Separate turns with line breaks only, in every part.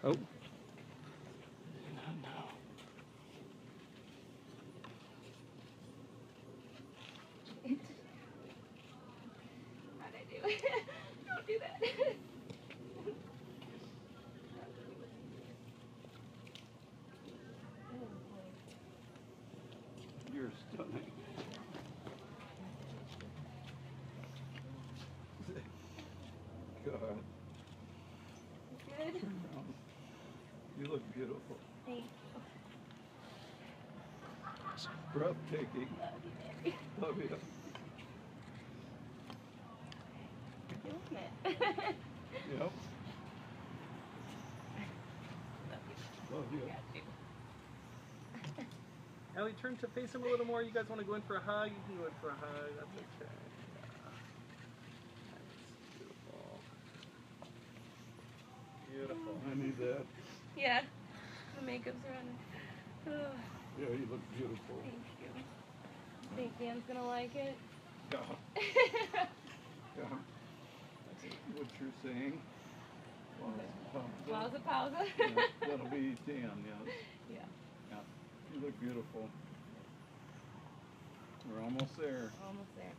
Oh.
How'd I do it? Don't do that.
You're stunning. God.
Good?
You look beautiful.
Thank you.
Breathtaking. Love you.
Doing it.
Yep. Love you.
Got you.
Ellie, turn to face him a little more. You guys want to go in for a hug? You can go in for a hug. That's okay. Yeah. That's beautiful. Beautiful.
I need that.
Yeah. The makeup's running. Oh,
Yeah, you look beautiful.
thank you. Think Dan's gonna like it?
Yeah. Yeah. That's what you're saying.
Wowza powza.
Yeah, that'll be Dan, yes.
Yeah.
Yeah. You look beautiful. We're almost there.
Almost there.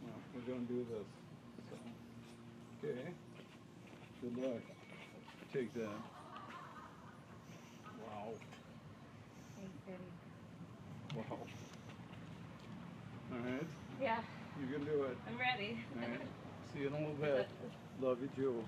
Yeah, we're gonna do this. So, okay. Good luck. Take that. Wow.
Thanks, Daddy.
Wow. All right.
Yeah,
You can do it.
I'm ready.
All right. See you in a little bit. Love you, Joe.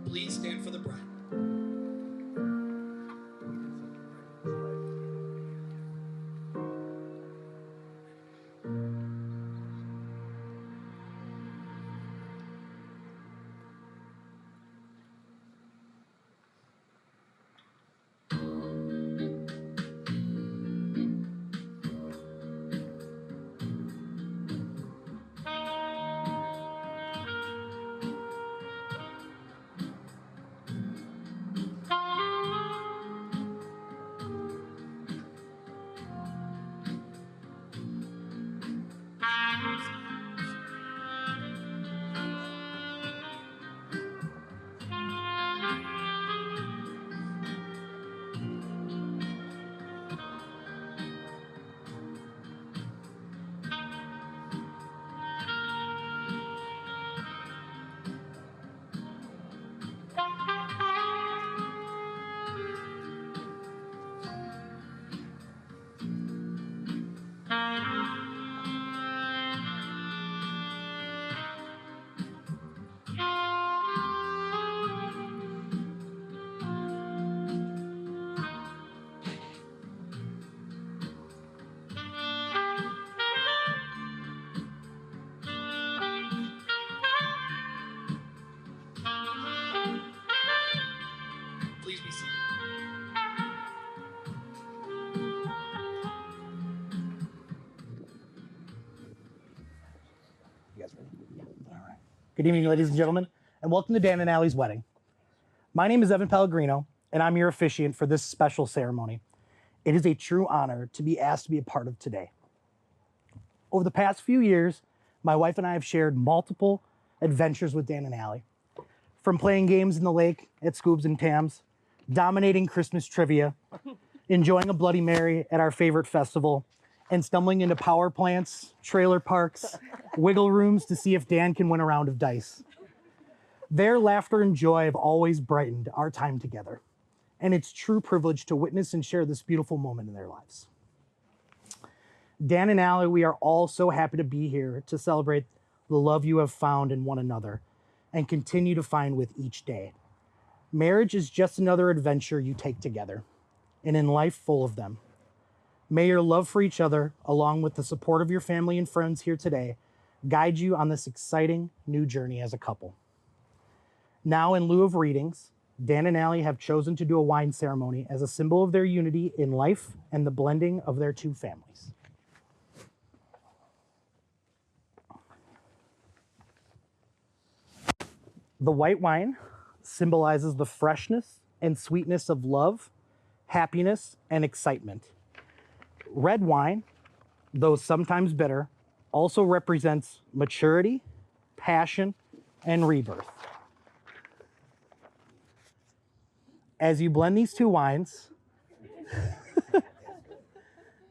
Please stand for the bride.
Good evening, ladies and gentlemen, and welcome to Dan and Allie's wedding. My name is Evan Pellegrino, and I'm your officiant for this special ceremony. It is a true honor to be asked to be a part of today. Over the past few years, my wife and I have shared multiple adventures with Dan and Allie. From playing games in the lake at Scoobs and Tams, dominating Christmas trivia, enjoying a Bloody Mary at our favorite festival, and stumbling into power plants, trailer parks, wiggle rooms to see if Dan can win a round of dice. Their laughter and joy have always brightened our time together, and it's true privilege to witness and share this beautiful moment in their lives. Dan and Allie, we are all so happy to be here to celebrate the love you have found in one another and continue to find with each day. Marriage is just another adventure you take together, and in life full of them. May your love for each other, along with the support of your family and friends here today, guide you on this exciting new journey as a couple. Now, in lieu of readings, Dan and Allie have chosen to do a wine ceremony as a symbol of their unity in life and the blending of their two families. The white wine symbolizes the freshness and sweetness of love, happiness, and excitement. Red wine, though sometimes bitter, also represents maturity, passion, and rebirth. As you blend these two wines,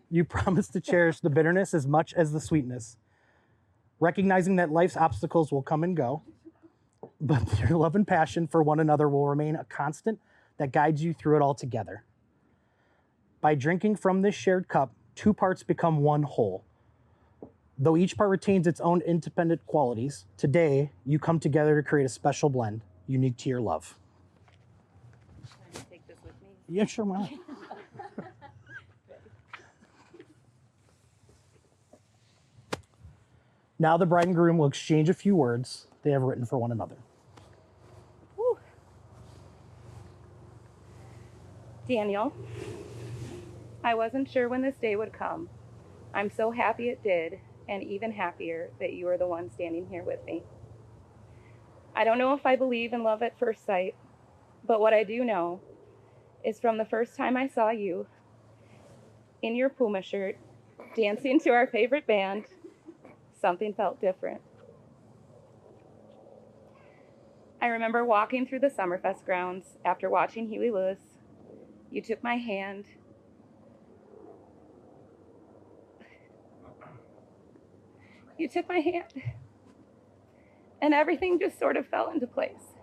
you promise to cherish the bitterness as much as the sweetness, recognizing that life's obstacles will come and go, but your love and passion for one another will remain a constant that guides you through it all together. By drinking from this shared cup, two parts become one whole. Though each part retains its own independent qualities, today you come together to create a special blend unique to your love.
Can I take this with me?
Yeah, sure, why not? Now the bride and groom will exchange a few words they have written for one another.
Whew. Daniel, I wasn't sure when this day would come. I'm so happy it did, and even happier that you are the one standing here with me. I don't know if I believe in love at first sight, but what I do know is from the first time I saw you in your Puma shirt, dancing to our favorite band, something felt different. I remember walking through the Summerfest grounds after watching Huey Lewis. You took my hand. You took my hand, and everything just sort of fell into place.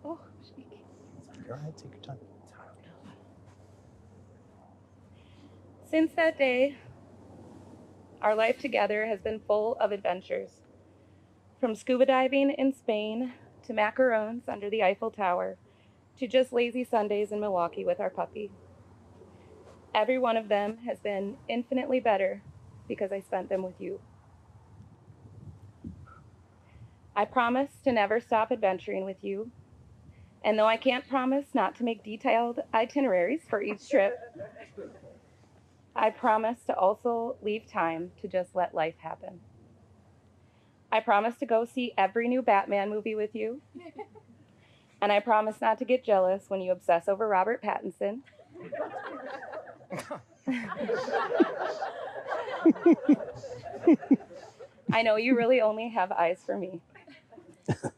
Oh, shaky.
Go ahead, take your time.
Since that day, our life together has been full of adventures. From scuba diving in Spain to macarons under the Eiffel Tower to just lazy Sundays in Milwaukee with our puppy. Every one of them has been infinitely better because I spent them with you. I promise to never stop adventuring with you. And though I can't promise not to make detailed itineraries for each trip, I promise to also leave time to just let life happen. I promise to go see every new Batman movie with you. And I promise not to get jealous when you obsess over Robert Pattinson. I know you really only have eyes for me. Okay,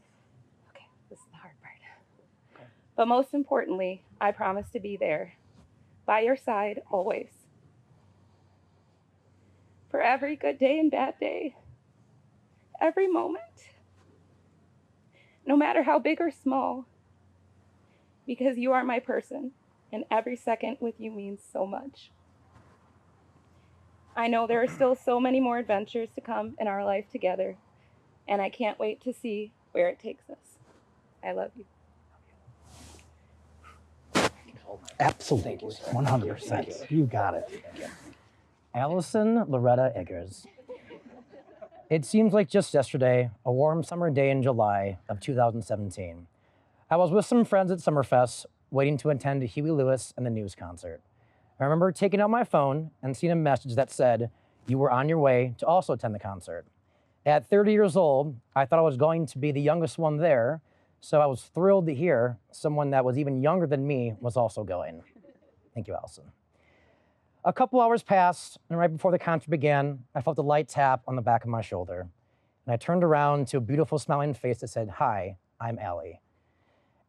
this is the hard part. But most importantly, I promise to be there, by your side always. For every good day and bad day, every moment, no matter how big or small, because you are my person, and every second with you means so much. I know there are still so many more adventures to come in our life together, and I can't wait to see where it takes us. I love you.
Absolutely, 100%. You got it.
Allison Loretta Eggers. It seems like just yesterday, a warm summer day in July of 2017. I was with some friends at Summerfest, waiting to attend a Huey Lewis and the News concert. I remember taking out my phone and seeing a message that said you were on your way to also attend the concert. At 30 years old, I thought I was going to be the youngest one there, so I was thrilled to hear someone that was even younger than me was also going. Thank you, Allison. A couple hours passed, and right before the concert began, I felt a light tap on the back of my shoulder. And I turned around to a beautiful smiling face that said, "Hi, I'm Allie."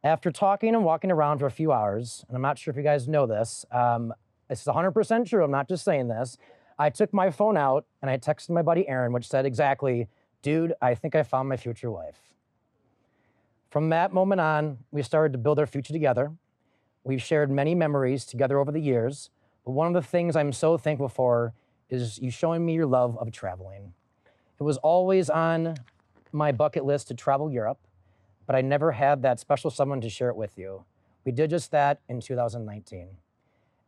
After talking and walking around for a few hours, and I'm not sure if you guys know this, this is 100% true, I'm not just saying this, I took my phone out and I texted my buddy Aaron, which said exactly, "Dude, I think I found my future wife." From that moment on, we started to build our future together. We've shared many memories together over the years, but one of the things I'm so thankful for is you showing me your love of traveling. It was always on my bucket list to travel Europe, but I never had that special someone to share it with you. We did just that in 2019.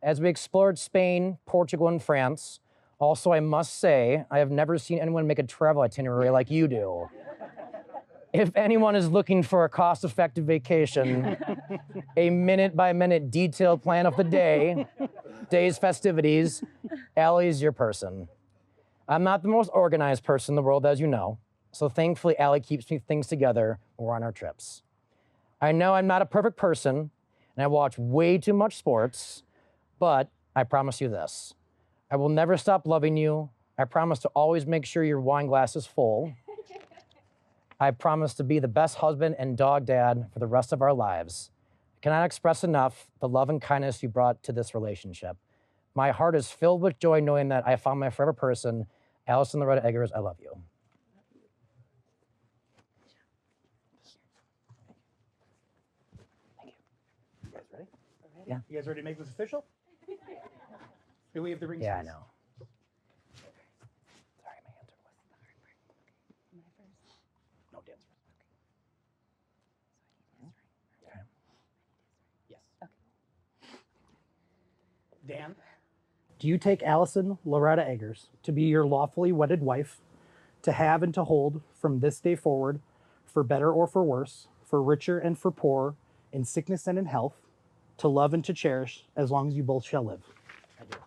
As we explored Spain, Portugal, and France, also, I must say, I have never seen anyone make a travel itinerary like you do. If anyone is looking for a cost-effective vacation, a minute-by-minute detailed plan of the day's festivities, Allie's your person. I'm not the most organized person in the world, as you know, so thankfully, Allie keeps me things together when we're on our trips. I know I'm not a perfect person, and I watch way too much sports, but I promise you this. I will never stop loving you. I promise to always make sure your wine glass is full. I promise to be the best husband and dog dad for the rest of our lives. I cannot express enough the love and kindness you brought to this relationship. My heart is filled with joy knowing that I found my forever person. Allison Loretta Eggers, I love you. Thank you.
You guys ready?
Yeah.
You guys ready to make this official? Do we have the ring?
Yeah, I
space?
know. Sorry, my hands are wet.
No, dance first.
Okay.
Yes. Dan, do you take Allison Loretta Eggers to be your lawfully wedded wife, to have and to hold from this day forward, for better or for worse, for richer and for poor, in sickness and in health, to love and to cherish as long as you both shall live? I do.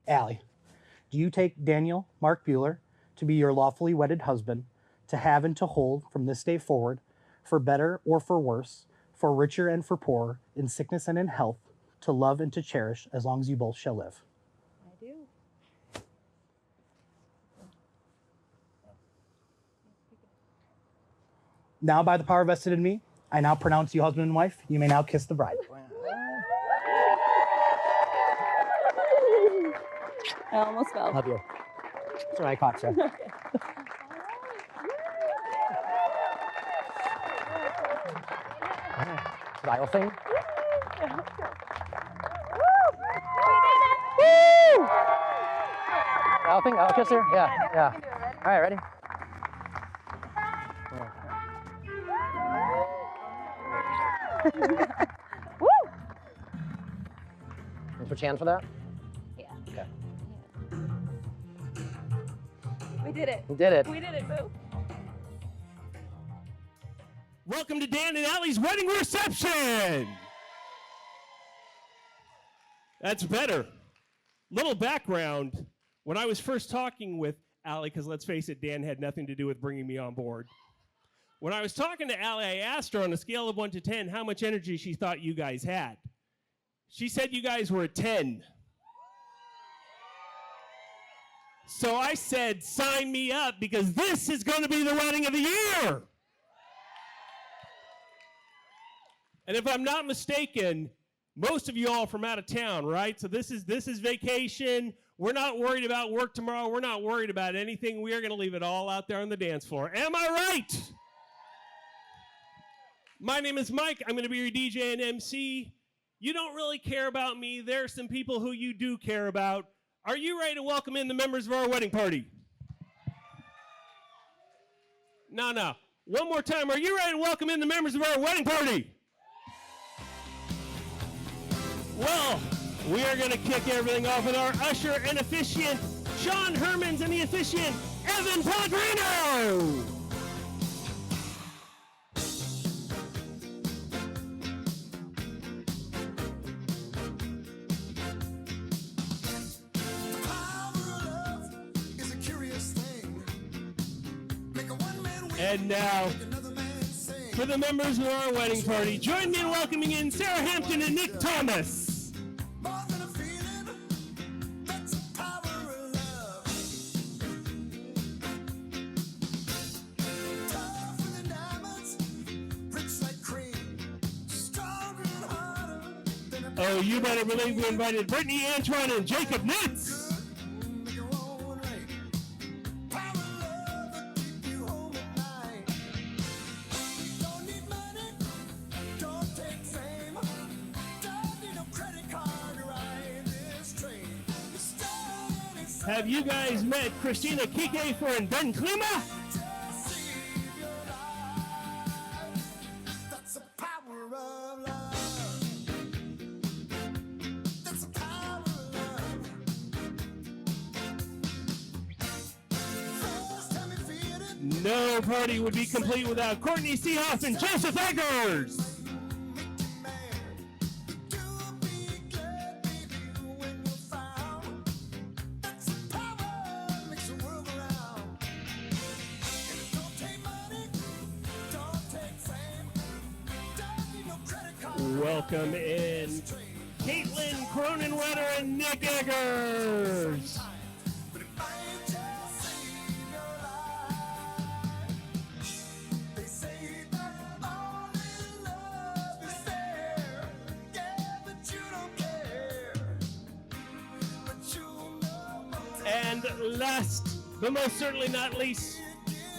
Allie, do you take Daniel Mark Bueller to be your lawfully wedded husband, to have and to hold from this day forward, for better or for worse, for richer and for poor, in sickness and in health, to love and to cherish as long as you both shall live?
I do.
Now, by the power vested in me, I now pronounce you husband and wife. You may now kiss the bride.
I almost fell.
Love you. Sorry, I caught you. Smile thing. Smile thing. I'll kiss her. Yeah, yeah. All right, ready?
Woo!
You put your hand for that?
Yeah.
Okay.
We did it.
You did it.
We did it, boo.
Welcome to Dan and Allie's wedding reception. That's better. Little background. When I was first talking with Allie, because let's face it, Dan had nothing to do with bringing me on board. When I was talking to Allie, I asked her on a scale of 1 to 10 how much energy she thought you guys had. She said you guys were a 10. So I said, sign me up, because this is going to be the wedding of the year. And if I'm not mistaken, most of you all are from out of town, right? So this is vacation. We're not worried about work tomorrow. We're not worried about anything. We are going to leave it all out there on the dance floor. Am I right? My name is Mike. I'm going to be your DJ and MC. You don't really care about me. There are some people who you do care about. Are you ready to welcome in the members of our wedding party? No. One more time. Are you ready to welcome in the members of our wedding party? Well, we are going to kick everything off with our usher and officiant, Sean Hermans, and the officiant, Evan Pellegrino.
Power
And now, for the members of our wedding party, join me in welcoming in Sarah Hampton and Nick Thomas. Oh, you better believe we invited Brittany Antoine and Jacob Nitz. Have you guys met Christina Kikefer and Ben Klima? No party would be complete without Courtney Seehoff and Joseph Eggers. Welcome in Caitlin Cronenwetter and Nick Eggers. And last, but most certainly not least,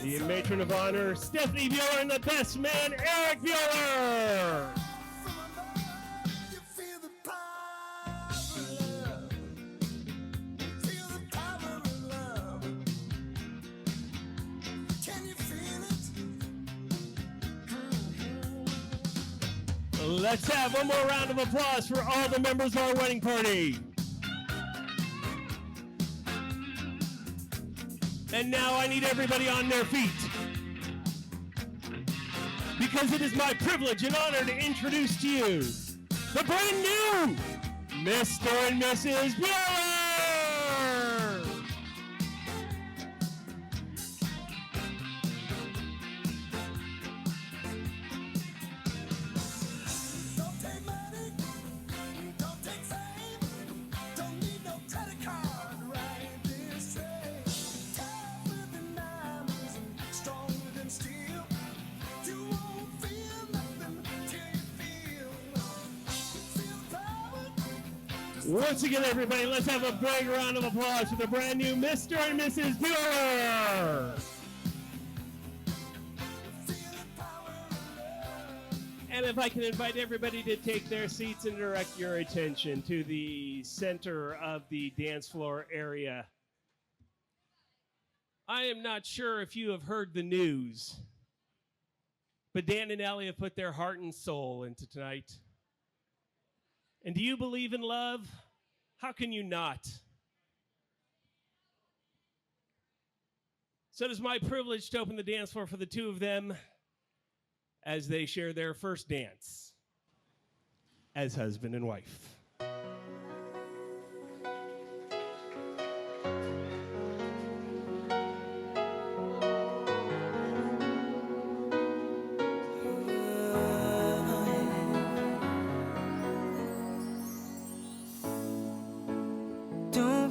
the matron of honor, Stephanie Bueller, and the best man, Eric Bueller. Let's have one more round of applause for all the members of our wedding party. And now I need everybody on their feet, because it is my privilege and honor to introduce to you the brand new Mr. and Mrs. Bueller. Once again, everybody, let's have a big round of applause for the brand new Mr. and Mrs. Bueller. And if I can invite everybody to take their seats and direct your attention to the center of the dance floor area. I am not sure if you have heard the news, but Dan and Allie have put their heart and soul into tonight. And do you believe in love? How can you not? So it is my privilege to open the dance floor for the two of them as they share their first dance as husband and wife.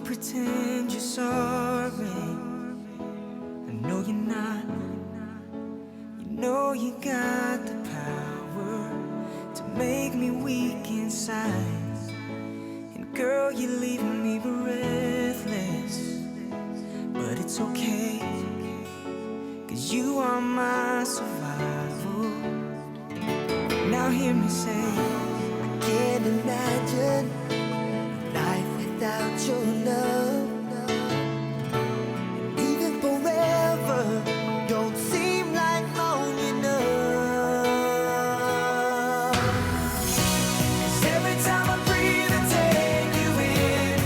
Pretend you're sorry. I know you're not. You know you got the power to make me weak inside. And girl, you're leaving me breathless. But it's okay, 'cause you are my survival. Now hear me say, I can't imagine life without your love. Even forever don't seem like long enough. 'Cause every time I breathe I take you in,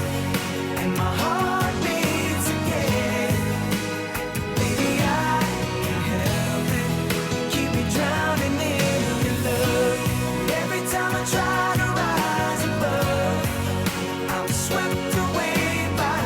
and my heart beats again. Baby, I can't help it, keep me drowning in your love. Every time I try to rise above, I'm swept away by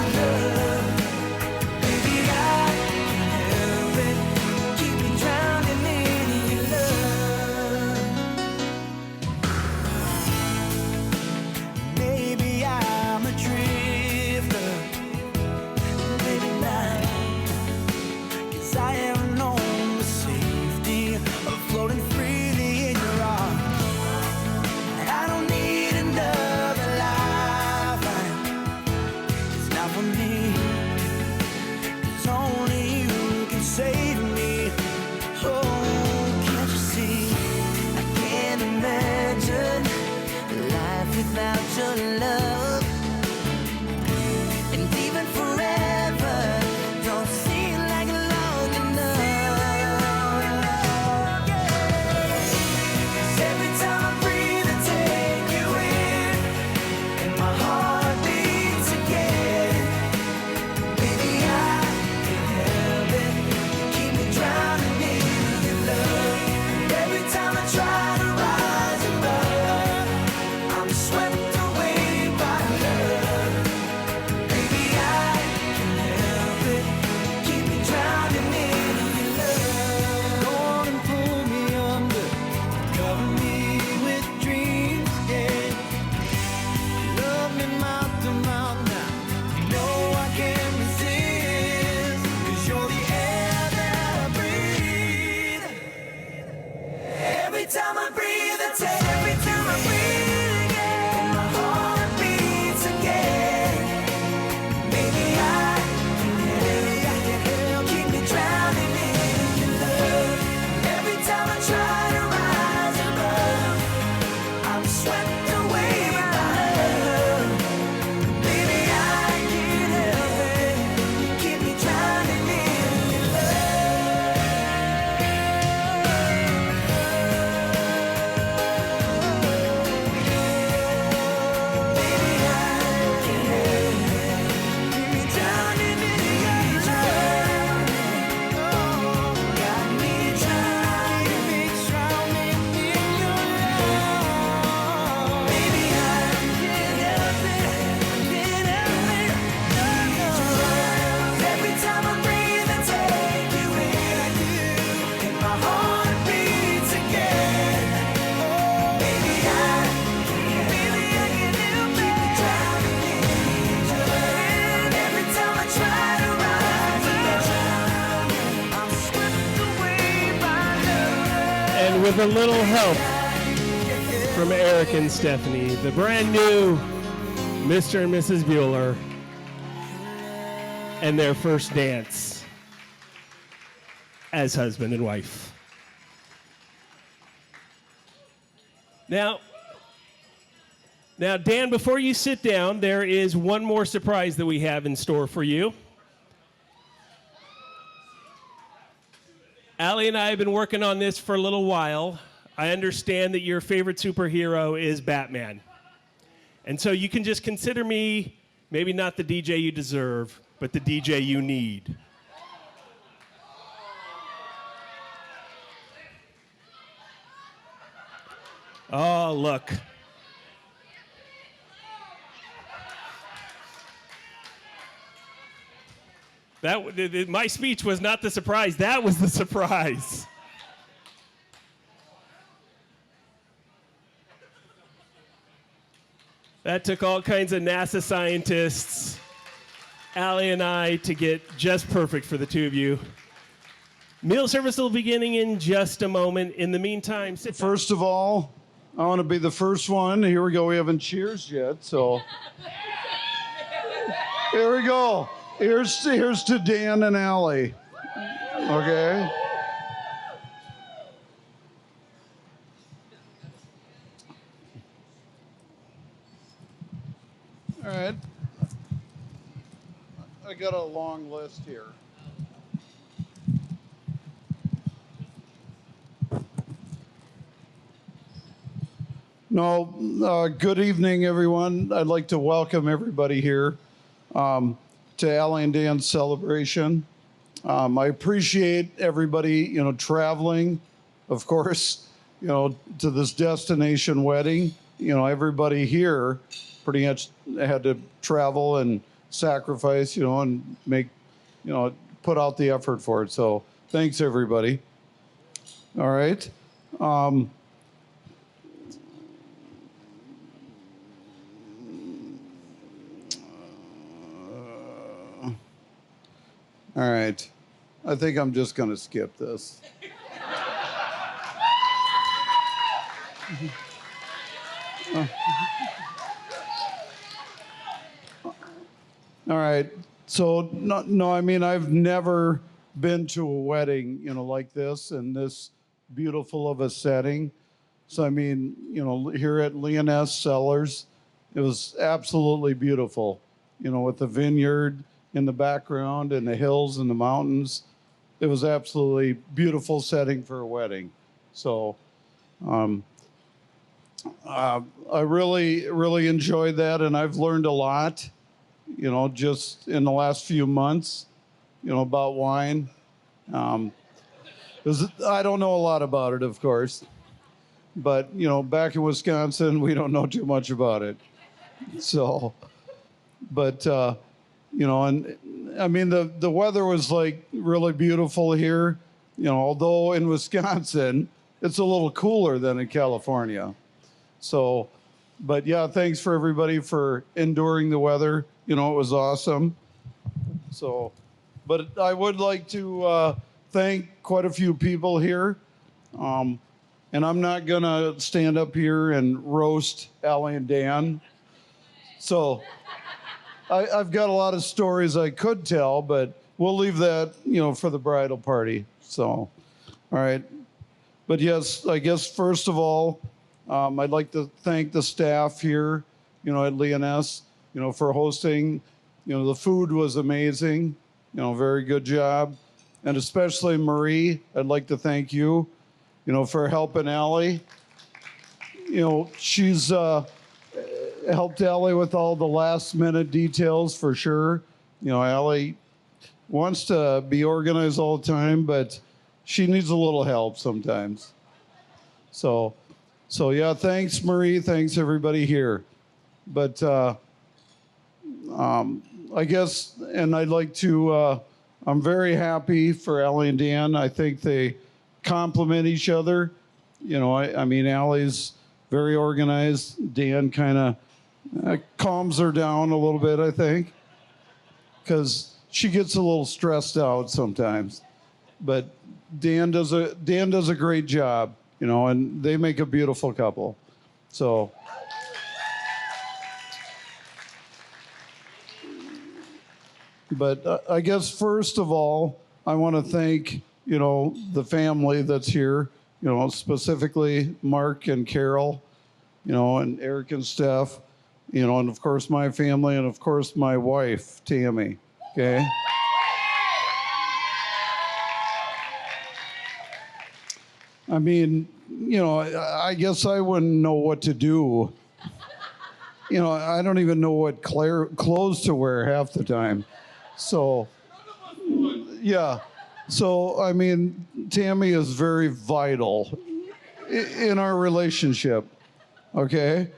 with a little help from Eric and Stephanie, the brand new Mr. and Mrs. Bueller, and their first dance as husband and wife. Now, Dan, before you sit down, there is one more surprise that we have in store for you. Allie and I have been working on this for a little while. I understand that your favorite superhero is Batman. And so you can just consider me maybe not the DJ you deserve, but the DJ you need. Oh, look. My speech was not the surprise. That was the surprise. That took all kinds of NASA scientists, Allie and I, to get just perfect for the two of you. Meal service will be beginning in just a moment. In the meantime, sit down.
First of all, I want to be the first one. Here we go. We haven't cheers yet, so here we go. Here's to Dan and Allie. Okay. All right. I got a long list here. No, good evening, everyone. I'd like to welcome everybody here to Allie and Dan's celebration. I appreciate everybody, traveling, of course, to this destination wedding. Everybody here pretty much had to travel and sacrifice, and make, put out the effort for it. So thanks, everybody. All right. All right. I think I'm just going to skip this. All right. So, no, I mean, I've never been to a wedding, like this in this beautiful of a setting. So, I mean, here at Leoness Cellars, it was absolutely beautiful, with the vineyard in the background and the hills and the mountains. It was absolutely beautiful setting for a wedding. So I really, really enjoyed that. And I've learned a lot, just in the last few months, about wine. I don't know a lot about it, of course. But, back in Wisconsin, we don't know too much about it. So, but, and I mean, the weather was like really beautiful here, although in Wisconsin, it's a little cooler than in California. So, but yeah, thanks for everybody for enduring the weather. It was awesome. So, but I would like to thank quite a few people here. And I'm not going to stand up here and roast Allie and Dan. So I've got a lot of stories I could tell, but we'll leave that, for the bridal party. So, all right. But yes, I guess first of all, I'd like to thank the staff here, at Leoness, for hosting. The food was amazing, very good job. And especially Marie, I'd like to thank you, for helping Allie. She's helped Allie with all the last minute details for sure. Allie wants to be organized all the time, but she needs a little help sometimes. So yeah, thanks, Marie. Thanks, everybody here. But I guess, and I'd like to, I'm very happy for Allie and Dan. I think they complement each other. I mean, Allie's very organized. Dan kind of calms her down a little bit, I think, because she gets a little stressed out sometimes. But Dan does a great job, you know, and they make a beautiful couple. So, but I guess first of all, I want to thank, you know, the family that's here, you know, specifically Mark and Carol, you know, and Eric and Steph, you know, and of course my family, and of course my wife, Tammy. Okay. I mean, you know, I guess I wouldn't know what to do. You know, I don't even know what clothes to wear half the time. So, yeah. So, I mean, Tammy is very vital in our relationship. Okay.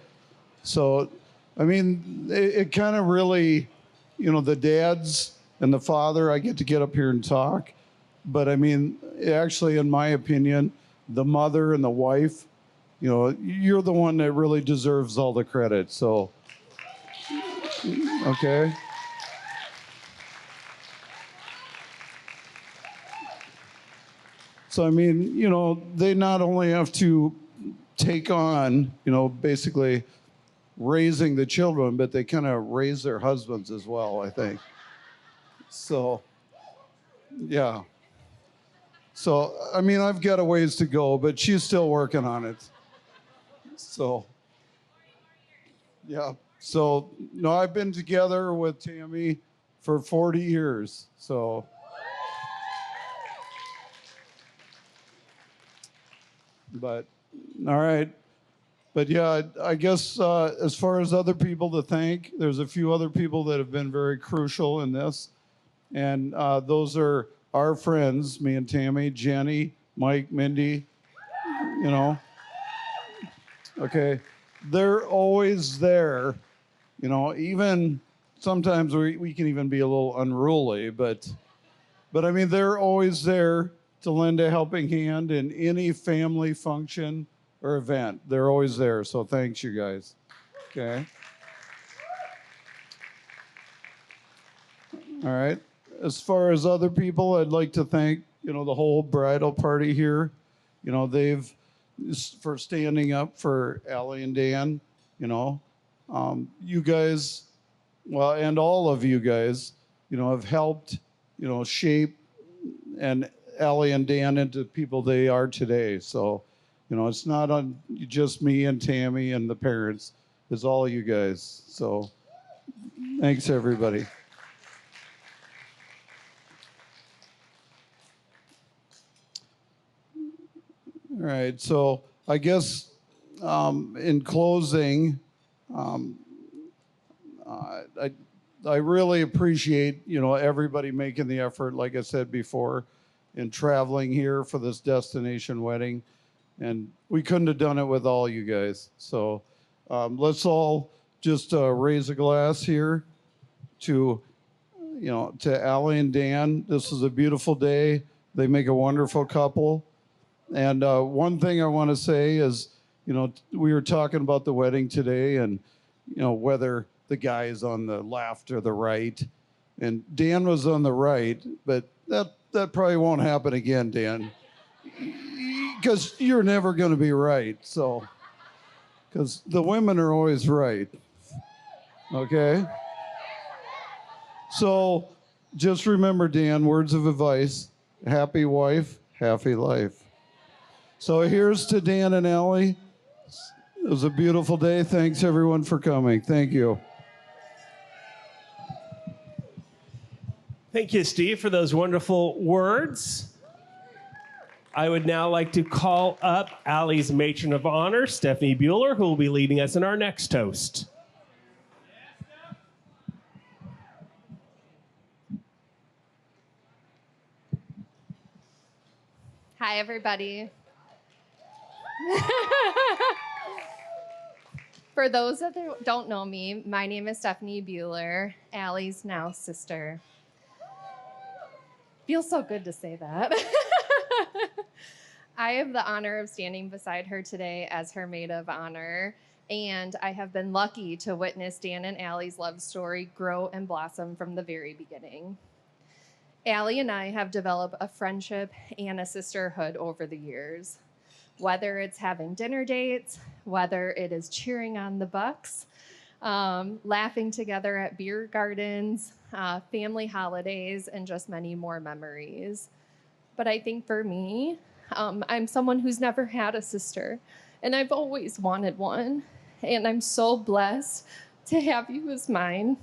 So, I mean, it kind of really, you know, the dads and the father, I get to get up here and talk. But I mean, actually, in my opinion, the mother and the wife, you know, you're the one that really deserves all the credit. So, okay. So, I mean, you know, they not only have to take on, you know, basically raising the children, but they kind of raise their husbands as well, I think. So, yeah. So, I mean, I've got a ways to go, but she's still working on it. So, yeah. So, no, I've been together with Tammy for 40 years. So, but, all right. But yeah, I guess as far as other people to thank, there's a few other people that have been very crucial in this. And those are our friends, me and Tammy, Jenny, Mike, Mindy, you know. Okay. They're always there, you know, even sometimes we can even be a little unruly, but I mean, they're always there to lend a helping hand in any family function or event. They're always there. So thanks, you guys. Okay. All right. As far as other people, I'd like to thank, you know, the whole bridal party here. You know, they've, for standing up for Allie and Dan, you know. You guys, well, and all of you guys, you know, have helped, you know, shape and Allie and Dan into people they are today. So, you know, it's not on just me and Tammy and the parents. It's all you guys. So thanks, everybody. All right. So I guess in closing, I really appreciate, you know, everybody making the effort, like I said before, in traveling here for this destination wedding. And we couldn't have done it with all you guys. So let's all just raise a glass here to, you know, to Allie and Dan. This is a beautiful day. They make a wonderful couple. And one thing I want to say is, you know, we were talking about the wedding today and, you know, whether the guy is on the left or the right. And Dan was on the right, but that probably won't happen again, Dan. Because you're never going to be right. So, because the women are always right. Okay? So, just remember, Dan, words of advice: happy wife, happy life. So, here's to Dan and Allie. It was a beautiful day. Thanks, everyone, for coming. Thank you.
Thank you, Steve, for those wonderful words. I would now like to call up Allie's matron of honor, Stephanie Bueller, who will be leading us in our next toast.
Hi, everybody. For those that don't know me, my name is Stephanie Bueller, Allie's now sister. Feels so good to say that. I have the honor of standing beside her today as her maid of honor, and I have been lucky to witness Dan and Allie's love story grow and blossom from the very beginning. Allie and I have developed a friendship and a sisterhood over the years. whether it's having dinner dates, whether it is cheering on the Bucks, laughing together at beer gardens, family holidays, and just many more memories. But I think for me, I'm someone who's never had a sister, and I've always wanted one. And I'm so blessed to have you as mine.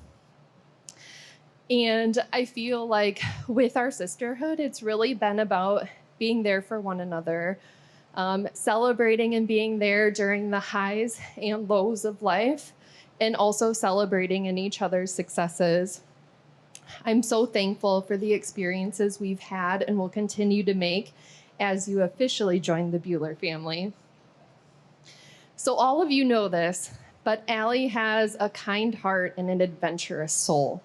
And I feel like with our sisterhood, it's really been about being there for one another, celebrating and being there during the highs and lows of life, and also celebrating in each other's successes. I'm so thankful for the experiences we've had and will continue to make as you officially join the Bueller family. So all of you know this, but Allie has a kind heart and an adventurous soul.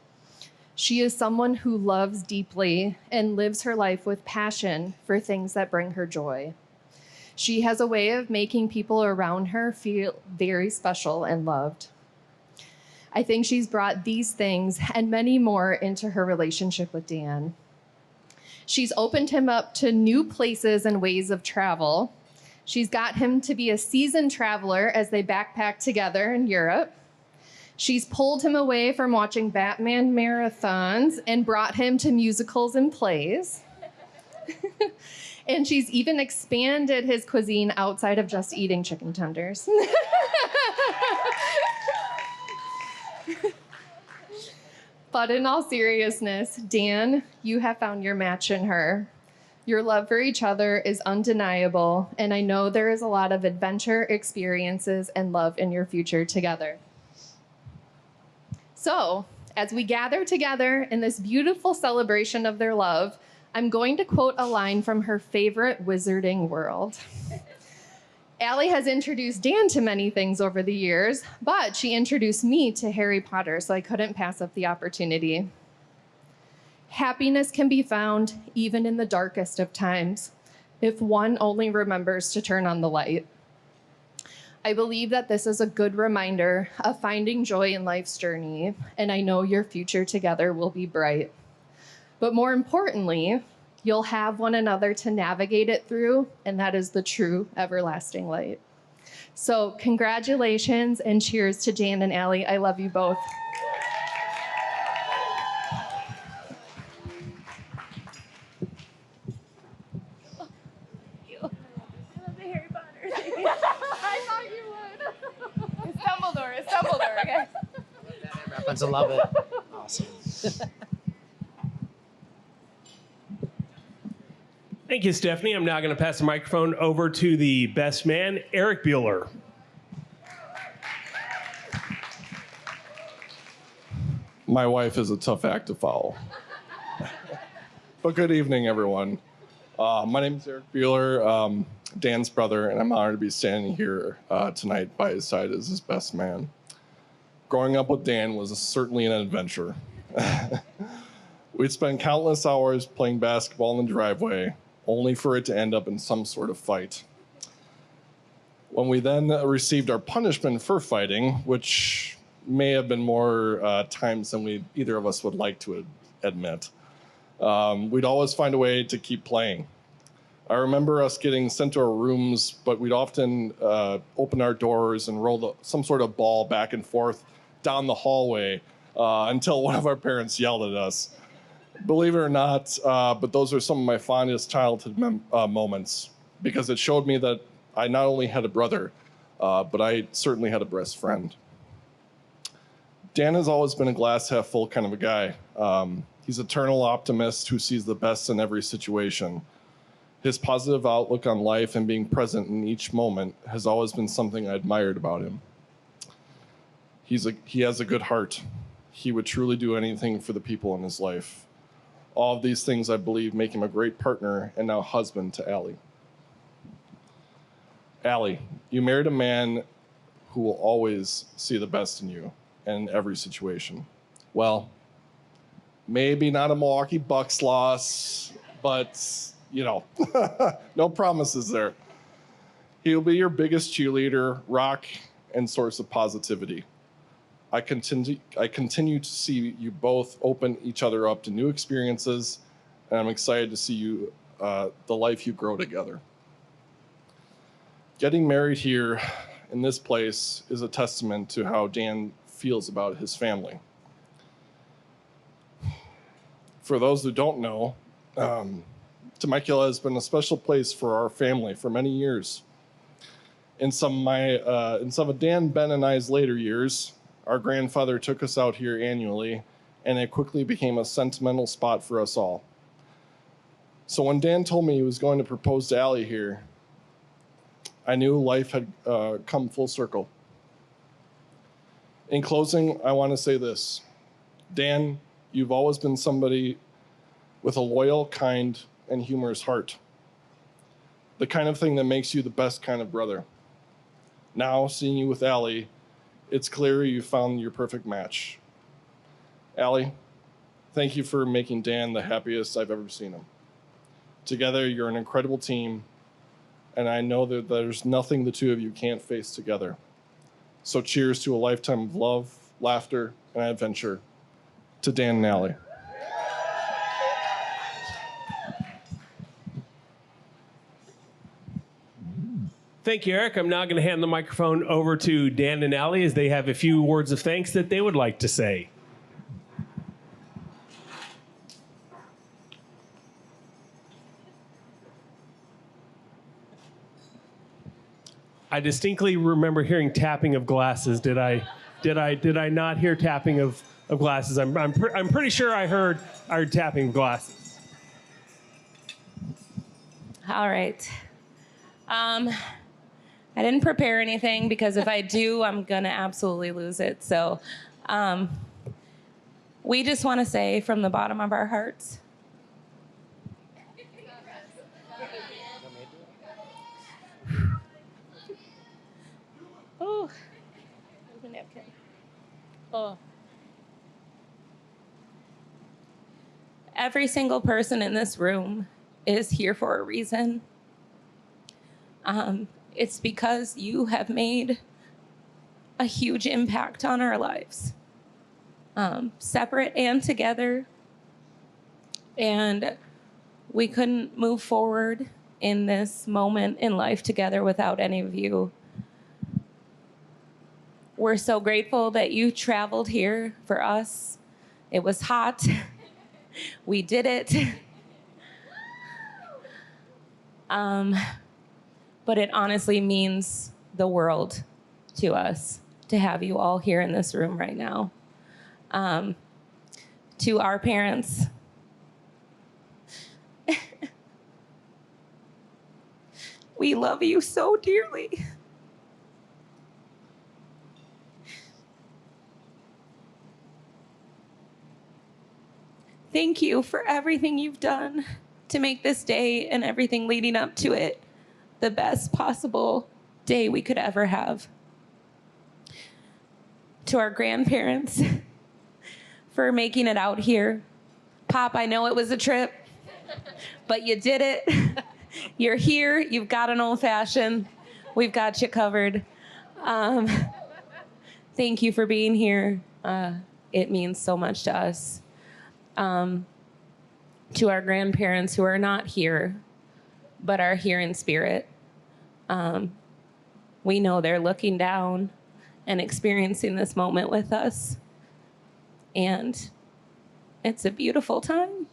She is someone who loves deeply and lives her life with passion for things that bring her joy. She has a way of making people around her feel very special and loved. I think she's brought these things and many more into her relationship with Dan. She's opened him up to new places and ways of travel. She's got him to be a seasoned traveler as they backpack together in Europe. She's pulled him away from watching Batman marathons and brought him to musicals and plays. And she's even expanded his cuisine outside of just eating chicken tenders. But in all seriousness, Dan, you have found your match in her. Your love for each other is undeniable, and I know there is a lot of adventure, experiences, and love in your future together. So, as we gather together in this beautiful celebration of their love, I'm going to quote a line from her favorite Wizarding World. Allie has introduced Dan to many things over the years, but she introduced me to Harry Potter, so I couldn't pass up the opportunity. Happiness can be found even in the darkest of times, if one only remembers to turn on the light. I believe that this is a good reminder of finding joy in life's journey, and I know your future together will be bright. But more importantly, you'll have one another to navigate it through, and that is the true everlasting light. So congratulations and cheers to Dan and Allie. I love you both. It's Dumbledore, okay?
Reference, I love it. Awesome.
Thank you, Stephanie. I'm now going to pass the microphone over to the best man, Eric Bueller.
My wife is a tough act to follow. But good evening, everyone. My name is Eric Bueller, Dan's brother, and I'm honored to be standing here tonight by his side as his best man. Growing up with Dan was certainly an adventure. We'd spend countless hours playing basketball in the driveway, only for it to end up in some sort of fight. When we then received our punishment for fighting, which may have been more times than either of us would like to admit, we'd always find a way to keep playing. I remember us getting sent to our rooms, but we'd often open our doors and roll some sort of ball back and forth down the hallway until one of our parents yelled at us. Believe it or not, but those are some of my fondest childhood moments, because it showed me that I not only had a brother, but I certainly had a best friend. Dan has always been a glass half full kind of a guy. He's an eternal optimist who sees the best in every situation. His positive outlook on life and being present in each moment has always been something I admired about him. He has a good heart. He would truly do anything for the people in his life. All of these things, I believe, make him a great partner and now husband to Allie. Allie, you married a man who will always see the best in you in every situation. Well, maybe not a Milwaukee Bucks loss, but, you know, no promises there. He'll be your biggest cheerleader, rock, and source of positivity. I continue to see you both open each other up to new experiences, and I'm excited to see you, the life you grow together. Getting married here in this place is a testament to how Dan feels about his family. For those who don't know, Temecula has been a special place for our family for many years. In some of Dan, Ben, and I's later years, our grandfather took us out here annually, and it quickly became a sentimental spot for us all. So when Dan told me he was going to propose to Allie here, I knew life had come full circle. In closing, I want to say this. Dan, you've always been somebody with a loyal, kind, and humorous heart. The kind of thing that makes you the best kind of brother. Now, seeing you with Allie, it's clear you found your perfect match. Allie, thank you for making Dan the happiest I've ever seen him. Together, you're an incredible team, and I know that there's nothing the two of you can't face together. So cheers to a lifetime of love, laughter, and adventure. To Dan and Allie.
Thank you, Eric. I'm now going to hand the microphone over to Dan and Allie as they have a few words of thanks that they would like to say. I distinctly remember hearing tapping of glasses. Did I not hear tapping of glasses? I'm pretty sure I heard tapping of glasses.
All right. I didn't prepare anything because if I do, I'm gonna absolutely lose it. So we just want to say from the bottom of our hearts, oh, there's a napkin. Oh. Every single person in this room is here for a reason. It's because you have made a huge impact on our lives, separate and together. And we couldn't move forward in this moment in life together without any of you. We're so grateful that you traveled here for us. It was hot. We did it. But it honestly means the world to us to have you all here in this room right now. To our parents, we love you so dearly. Thank you for everything you've done to make this day and everything leading up to it the best possible day we could ever have. To our grandparents for making it out here. Pop, I know it was a trip, but you did it. You're here. You've got an old fashioned. We've got you covered. Thank you for being here. It means so much to us. To our grandparents who are not here, but are here in spirit. We know they're looking down and experiencing this moment with us. And it's a beautiful time.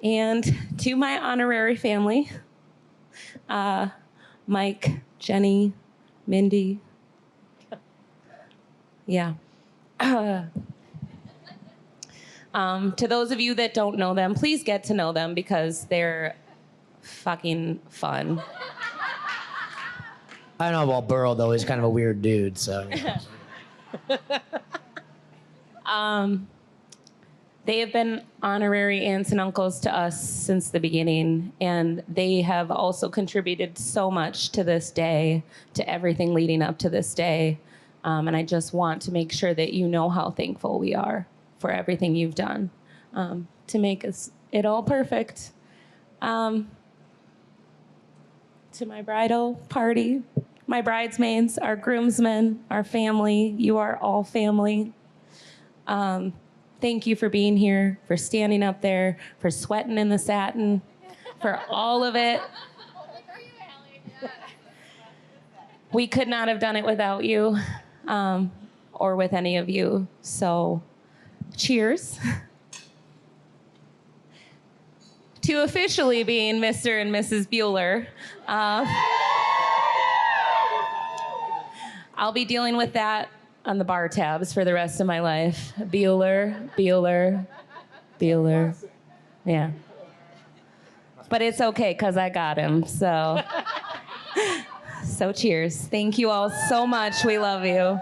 And to my honorary family, Mike, Jenny, Mindy. Yeah. To those of you that don't know them, please get to know them because they're fucking fun.
I don't know about Burrow, though. He's kind of a weird dude, so.
They have been honorary aunts and uncles to us since the beginning, and they have also contributed so much to this day, to everything leading up to this day. And I just want to make sure that you know how thankful we are for everything you've done to make it all perfect. To my bridal party, my bridesmaids, our groomsmen, our family, you are all family. Thank you for being here, for standing up there, for sweating in the satin, for all of it. We could not have done it without you or with any of you. So, cheers to officially being Mr. and Mrs. Bueller. I'll be dealing with that on the bar tabs for the rest of my life. Bueller, Bueller, Bueller. Yeah. But it's okay because I got him. So, so cheers. Thank you all so much. We love you.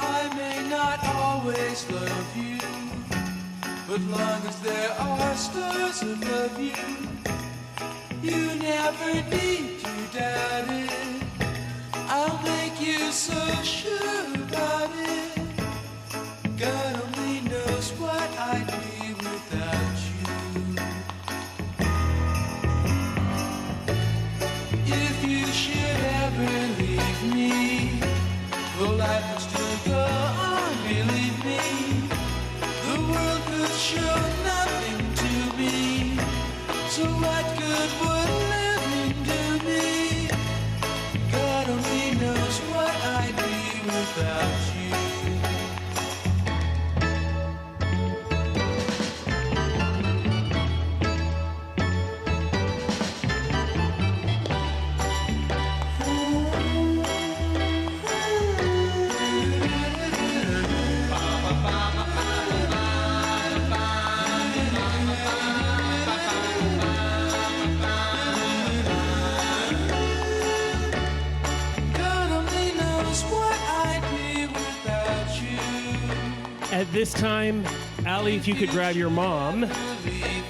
I may not always love you, but long as there are stars above you, you never need to doubt it. I'll make you so sure about it. God only knows what I'd be without you. If you should ever leave me, well, life would still go on, believe me. The world could show nothing to me. So what good would living do me? God only knows what I'd be without you. God only knows what I'd be without you.
At this time, Allie, if you could grab your mom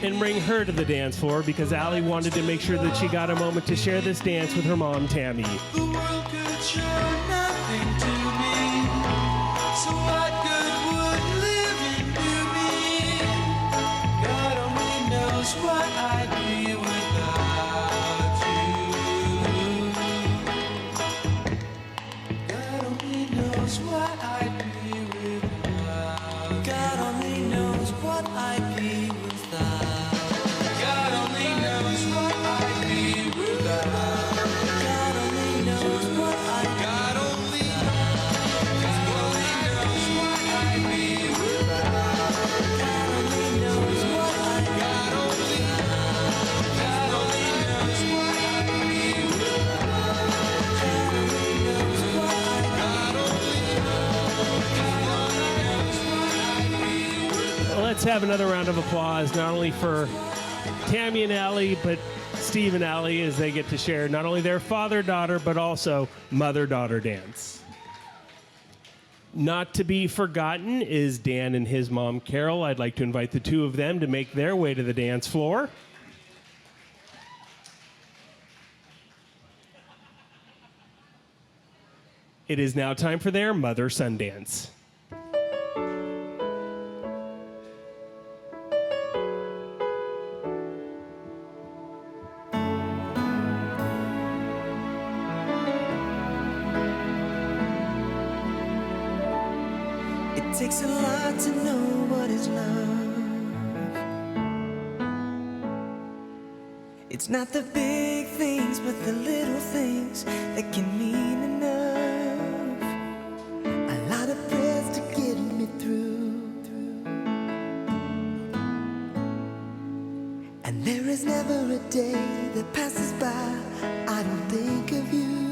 and bring her to the dance floor, because Allie wanted to make sure that she got a moment to share this dance with her mom, Tammy.
The world could show nothing to me. So what good would living do me? God only knows what I'd be without you. God only knows what I'd be without. God only knows what I'd be without. God only knows what I'd be without. God only knows what I'd be. God only knows what I'd be without. God only knows what I'd be. God only knows what I'd be without. God only knows what I'd. God only knows what I'd be without.
Let's have another round of applause, not only for Tammy and Allie, but Steve and Allie, as they get to share not only their father-daughter, but also mother-daughter dance. Not to be forgotten is Dan and his mom, Carol. I'd like to invite the two of them to make their way to the dance floor. It is now time for their mother-son dance.
It takes a lot to know what is love. It's not the big things, but the little things that can mean enough. A lot of prayers to get me through. And there is never a day that passes by I don't think of you.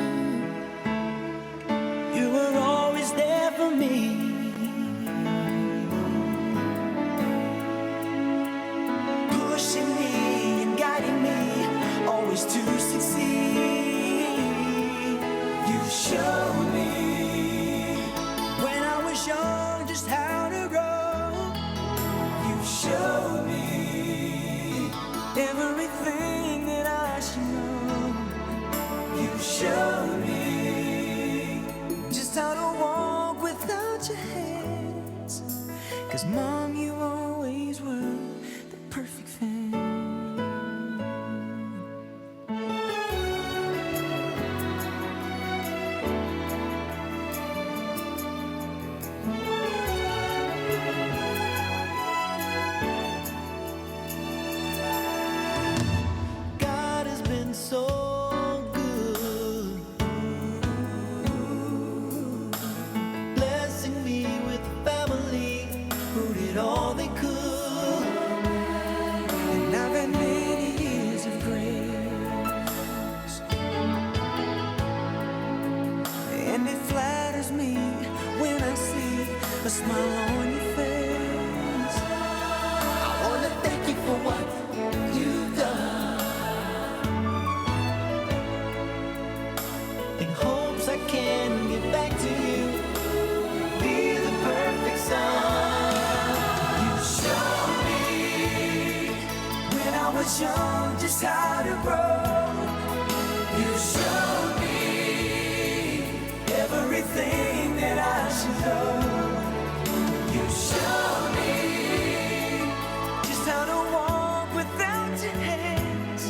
You were always there for me. Pushing me and guiding me, always to succeed. You showed me when I was young just how to grow. You showed me everything that I should know. You showed me just how to walk without your hands. 'Cause Mom, you always and it flatters me when I see a smile on your face. I wanna thank you for what you've done, in hopes I can get back to you, be the perfect son. You showed me when I was young just how to grow. You showed me everything that I should know. You showed me just how to walk without your hands.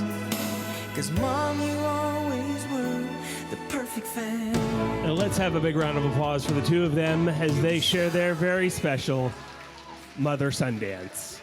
'Cause Mom, you always were the perfect fan.
And let's have a big round of applause for the two of them as they share their very special mother-son dance.